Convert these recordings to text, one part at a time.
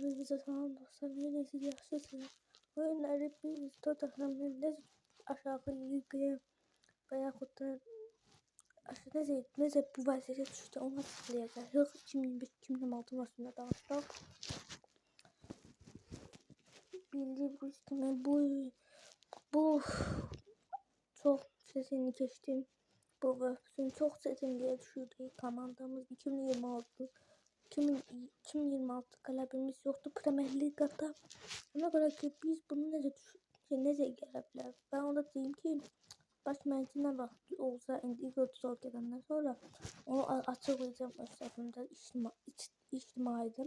Hepinize salam dostlar. Yine siz yaxşısınız. Oyunları biz Tottenham'ın aşağı ligaya və yaxud da necə bu vəziyyətə düşdü onu açıqlayacağıq. 2025-2026 mövsümündə danışaq. Bildiyiniz kimi bu çox çətin keçdi. Bu mövsüm çox çətinliyə düşürdü komandamız. 2026 qələbimiz yoxdur Premier Liqada. Ona görə ki biz bunu necə gələ bilər? Ben onda deyim ki baş məncə nə vaxt olsa indi Igor Tudor gedəndən sonra onu açıqlayacağım öz səhifəmdə ictimaiyyətə.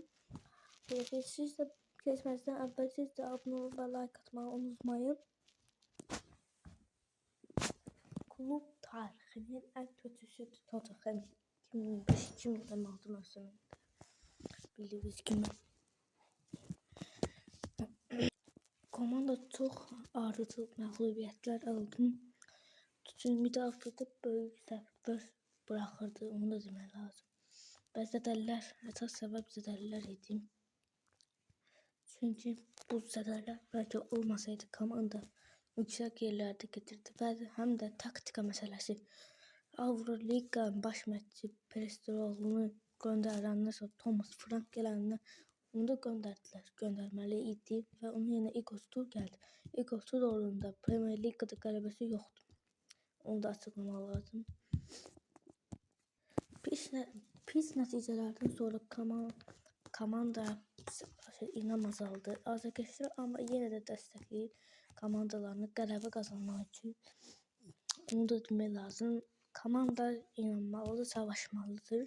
Siz də keçməzdən əvvəl siz də abunə olub və like atmağı unutmayın. Klub tarixinin ən kötüsüdür Tottenham 2025-2026 mövsümündə. Bildiyiniz kimi. Komanda çox ardıcıl məğlubiyyətlər aldı. Çünki müdafiədə böyük səhvlər buraxırdı, onu da demək lazım. Və zədəlilər, əsas səbəb zədəlilər idi. Çünki bu zədəlilər bəlkə olmasaydı komanda yüksək yerlərdə getirdi və həm də taktika məsələsi. Avroliqanın baş məşqçisi Prestroğlu'nu göndərəndən sonra Thomas Frank gələndən onu da göndərməli idi və onun yerinə Igor Tudor gəldi. Igor Tudor'un da Premier Liqada qələbəsi yoxdur. Onu da açıqlamaq lazım. Pis nəticələrdən sonra komanda inam azaldı. Azərkeşlər amma yenə də dəstəkləyir komandalarını qələbə qazanmaq üçün. Onu da demək lazım. Komanda inanmalıdır, savaşmalıdır.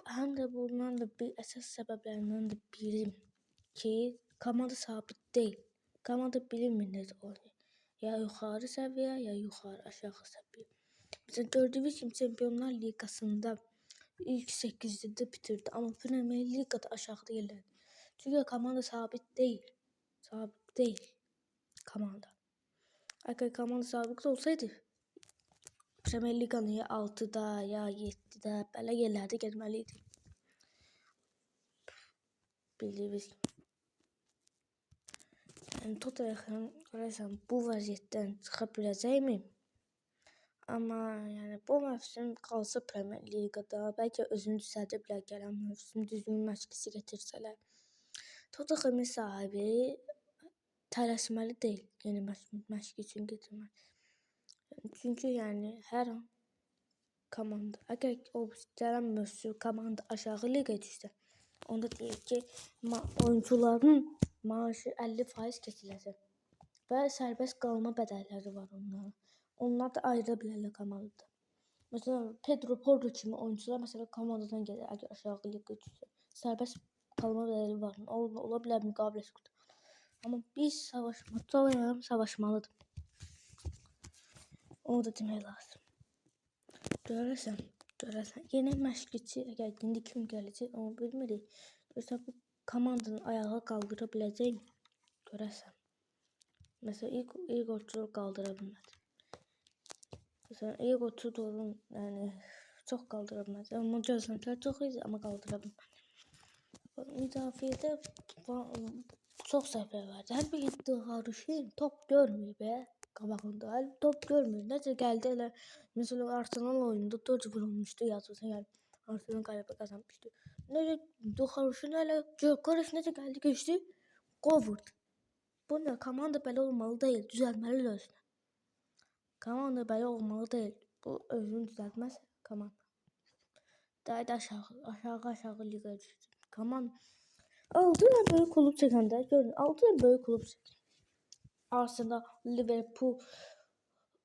Həm də bundan da bir əsas səbəblərindən də biri ki, komanda sabit deyil. Komanda bilinmir necə oynayır. Ya yuxarı səviyyə, ya yuxarı aşağı səviyyə. Mesela gördüyünüz kimi Çempionlar Liqasında ilk 8'de bitirdi. Amma Premier Liqada aşağıda yerlərdi. Çünki komanda sabit deyil. Sabit deyil komanda. Əgər komanda sabit olsaydı Premier Liqanın ya 6'da ya 7'də belə yerlərdə getməli idi. Bildiyiniz kimi. Yəni Tottenham görəsən bu vəziyyətdən çıxa biləcəkmi? Amma yəni bu mövsüm qalsa Premier Liqada bəlkə özünü düzəldə bilər gələn mövsüm düzgün məşqçi gətirsələr. Tottenhamın sahibi tələsməli deyil yeni məşqçi üçün getirmək. Çünki yəni hər an komanda əgər o gələn mövsüm komanda aşağı liqaya düşsə, onda deyək ki oyuncuların maaşı 50% kəsiləcək və sərbəst qalma bədəlləri var onların. Onlar da ayrıla bilərlər komandada. Məsələn, Pedro Porro kimi oyuncular məsələn komandadan gedir, əgər aşağı liqaya düşsə. Sərbəst qalma bədəli var. Ola bilər müqaviləsi qurtarır. Amma biz savaşmalıdır. Onu da demək lazım. Görəsən, yeni məşqçi əgər indi kim gələcək onu bilmirik. Görəsən bu komandanı ayağa qaldıra biləcəkmi? Görəsən. Məsələn, Igor Tudor qaldıra bilmədi. Məsələn, Igor Tudor'un yəni çox qaldıra bilmədi. Amma gözləntilər çox idi, amma qaldıra bilmədi. Müdafiədə çox səhvlər vardı. Hər bir Darüşin top görməyib qabağında. Top görmür. Necə gəldi elə məsələn Arsenal oyununda 4 vurulmuşdu yazılsın yəni. Arsenal qələbə qazanmışdı. Necə Darüşin elə Gökçe necə gəldi keçdi? Qol vurdu. Bu nə? Komanda belə olmalı deyil. Düzəlməlidir özünü. Komanda belə olmalı deyil. Bu özünü düzəltməz komanda. Daha da aşağı liqaya düşdü. Komanda 6 dənə böyük klub çəkəndə görün 6 dənə böyük klub çəkir. Arsenal, Liverpool,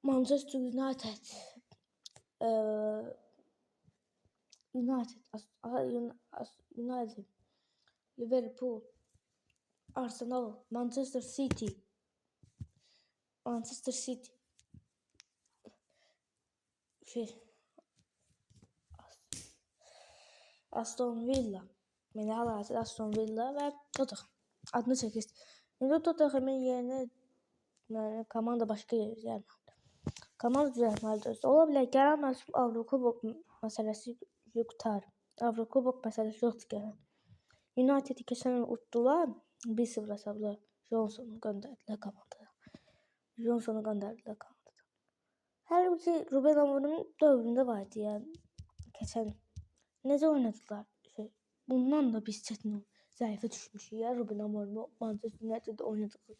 Manchester United, Liverpool, Arsenal, Manchester City, Aston Villa, Aston Villa və Tottenham adını çəkir. İndi Tottenhamın yerinə komanda başqa yer gəlməlidir. Komanda düzəltməlidir. Ola bilər gələn mövsüm Avrokubok məsələsi yoxdur gələn. United'i keçən il utdular. 1-0 hesabla Johnson'u göndərdilər komandaya. Johnson'u göndərdilər komandaya. Halbuki Ruben Amorim'in dövründə var idi yəni. Keçən necə oynadılar? Bundan da biz çətin zəifə düşmüşük ya Ruben Amorim'i Manchester United'də oynadığı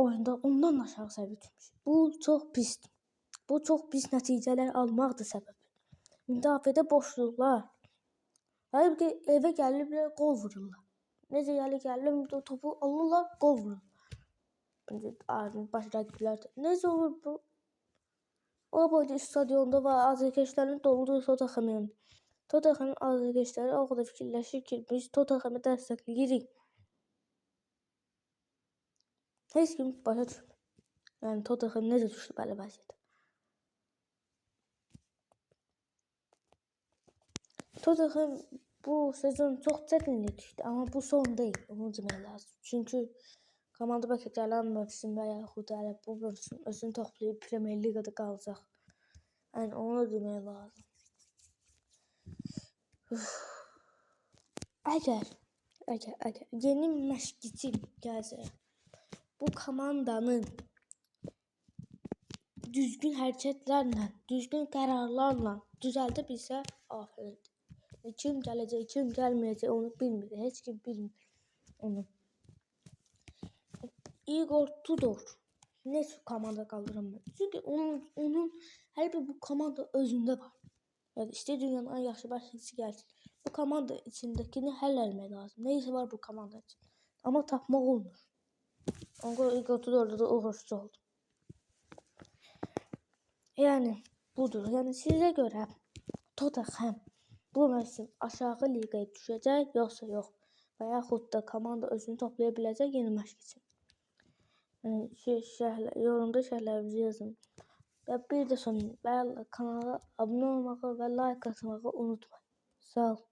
oyunda ondan aşağı səviyyə düşmüşük. Bu çox pisdir. Bu çox pis nəticələr almaqdır səbəbi. Müdafiədə boşluqlar. Halbuki evə gəliblər qol vururlar. Necə gəlirlər topu alırlar, qol vururlar. Baş rəqiblər necə olur bu? O boyda stadionda var, azərkeşlərin doludur Tottenham'ın. Tottenham'ın azərkeşləri o qədər fikirləşir ki, biz Tottenham'ı dəstəkləyirik. Heç kim başa düşmür. Yəni Tottenham necə düşdü belə vəziyyətə? Tottenham bu sezon çox çətinlik düşdü, amma bu son deyil, onu demək lazım. Çünki komanda bəlkə gələn mövsüm və yaxud da bu mövsüm özünü toplayıb Premier Liqada qalacaq. Yəni onu demək lazım. Əgər yeni məşqçi gəlsə, bu komandanın düzgün hərəkətlərlə, düzgün qərarlarla düzəldə bilsə, afərindir. Kim gələcək, kim gəlməyəcək onu bilmir. Heç kim bilmir onu. Igor Tudor nə komanda qaldıramır. Çünki onun hər bir bu komanda özündə var. Yəni istəyir dünyanın ən yaxşı başçısı gəlsin. Bu komanda içindəkini həll etmək lazım. Nə isə var bu komanda içində. Amma tapmaq olmur. Ona Igor Tudor'da da uğursuz oldu. Yəni budur. Yəni sizə görə Tottenham bu mövsüm aşağı liqaya düşəcək, yoxsa yox? Və yaxud da komanda özünü toplaya biləcək yeni məşqçi. Yorumda şərhlərinizi yazın. Və bir də son kanala abunə olmağı və like atmağı unutmayın. Sağ olun.